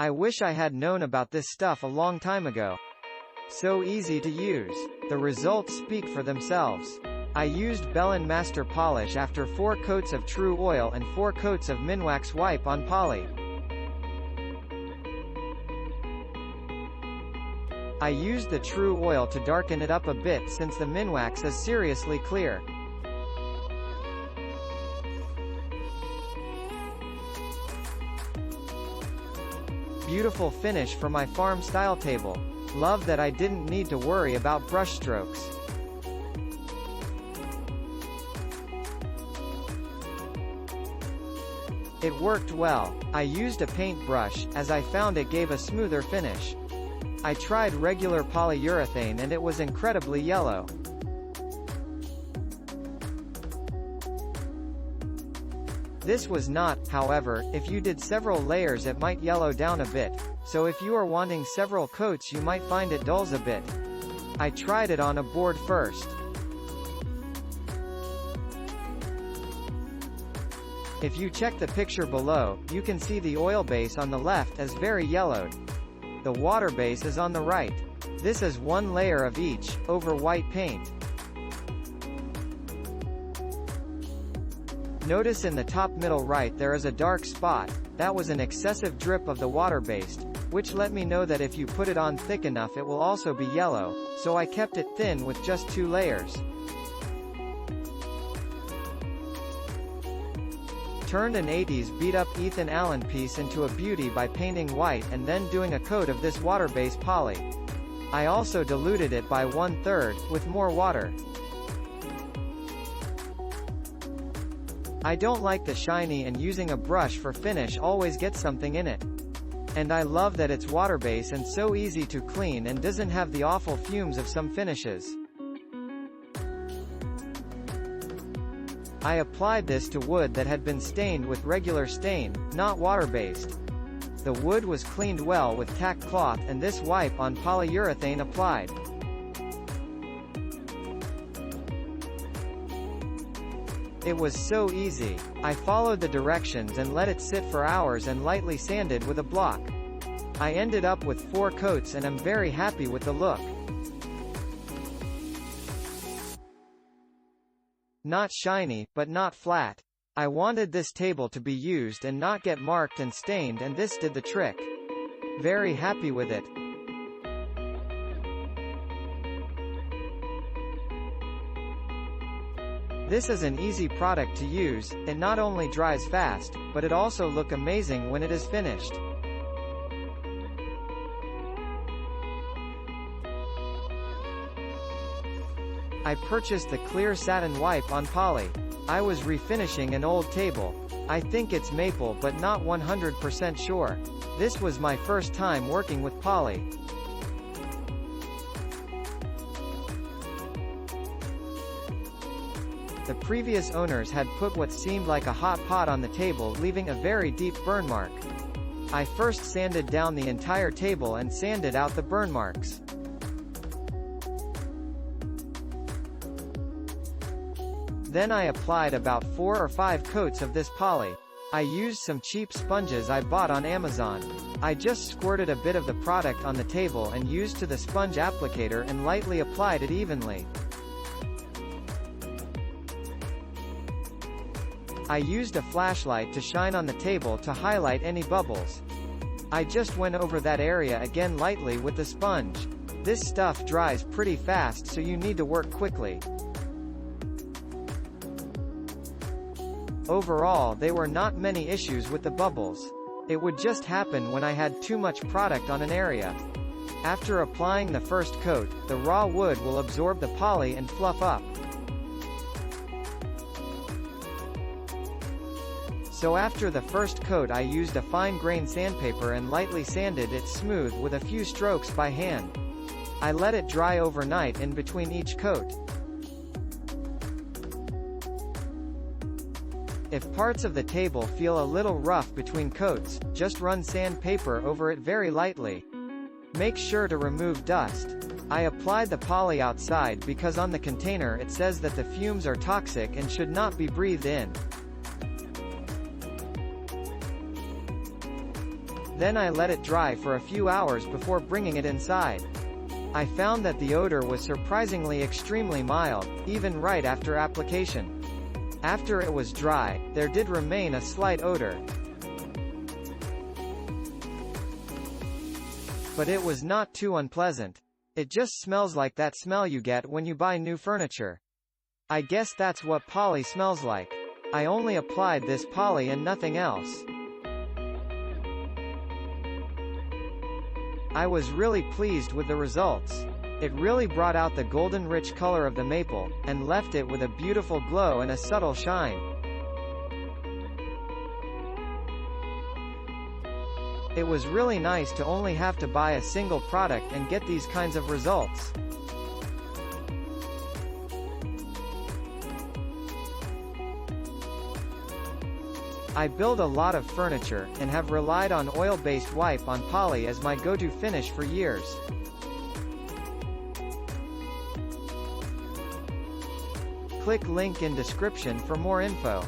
I wish I had known about this stuff a long time ago. So easy to use. The results speak for themselves. I used Bellin Master Polish after 4 coats of Tru Oil and 4 coats of Minwax wipe on poly. I used the Tru Oil to darken it up a bit since the Minwax is seriously clear. Beautiful finish for my farm-style table. Love that I didn't need to worry about brush strokes. It worked well. I used a paintbrush, as I found it gave a smoother finish. I tried regular polyurethane and it was incredibly yellow. This was not, however, if you did several layers it might yellow down a bit, so if you are wanting several coats you might find it dulls a bit. I tried it on a board first. If you check the picture below, you can see the oil base on the left is very yellowed. The water base is on the right. This is 1 layer of each, over white paint. Notice in the top middle right there is a dark spot. That was an excessive drip of the water-based, which let me know that if you put it on thick enough it will also be yellow, so I kept it thin with just 2 layers. Turned an 80s beat-up Ethan Allen piece into a beauty by painting white and then doing a coat of this water-based poly. I also diluted it by 1/3, with more water. I don't like the shiny and using a brush for finish always gets something in it. And I love that it's water-based and so easy to clean and doesn't have the awful fumes of some finishes. I applied this to wood that had been stained with regular stain, not water-based. The wood was cleaned well with tack cloth and this wipe on polyurethane applied. It was so easy. I followed the directions and let it sit for hours and lightly sanded with a block. I ended up with 4 coats and I'm very happy with the look. Not shiny, but not flat. I wanted this table to be used and not get marked and stained and this did the trick. Very happy with it. This is an easy product to use, it not only dries fast, but it also looks amazing when it is finished. I purchased the clear satin wipe on poly. I was refinishing an old table. I think it's maple but not 100% sure. This was my first time working with poly. The previous owners had put what seemed like a hot pot on the table, leaving a very deep burn mark. I first sanded down the entire table and sanded out the burn marks. Then I applied about 4 or 5 coats of this poly. I used some cheap sponges I bought on Amazon. I just squirted a bit of the product on the table and used to the sponge applicator and lightly applied it evenly. I used a flashlight to shine on the table to highlight any bubbles. I just went over that area again lightly with the sponge. This stuff dries pretty fast so you need to work quickly. Overall there were not many issues with the bubbles. It would just happen when I had too much product on an area. After applying the first coat, the raw wood will absorb the poly and fluff up. So after the first coat I used a fine-grained sandpaper and lightly sanded it smooth with a few strokes by hand. I let it dry overnight in between each coat. If parts of the table feel a little rough between coats, just run sandpaper over it very lightly. Make sure to remove dust. I applied the poly outside because on the container it says that the fumes are toxic and should not be breathed in. Then I let it dry for a few hours before bringing it inside. I found that the odor was surprisingly extremely mild, even right after application. After it was dry, there did remain a slight odor. But it was not too unpleasant. It just smells like that smell you get when you buy new furniture. I guess that's what poly smells like. I only applied this poly and nothing else. I was really pleased with the results. It really brought out the golden rich color of the maple, and left it with a beautiful glow and a subtle shine. It was really nice to only have to buy a single product and get these kinds of results. I build a lot of furniture, and have relied on oil-based wipe on poly as my go-to finish for years. Click link in description for more info.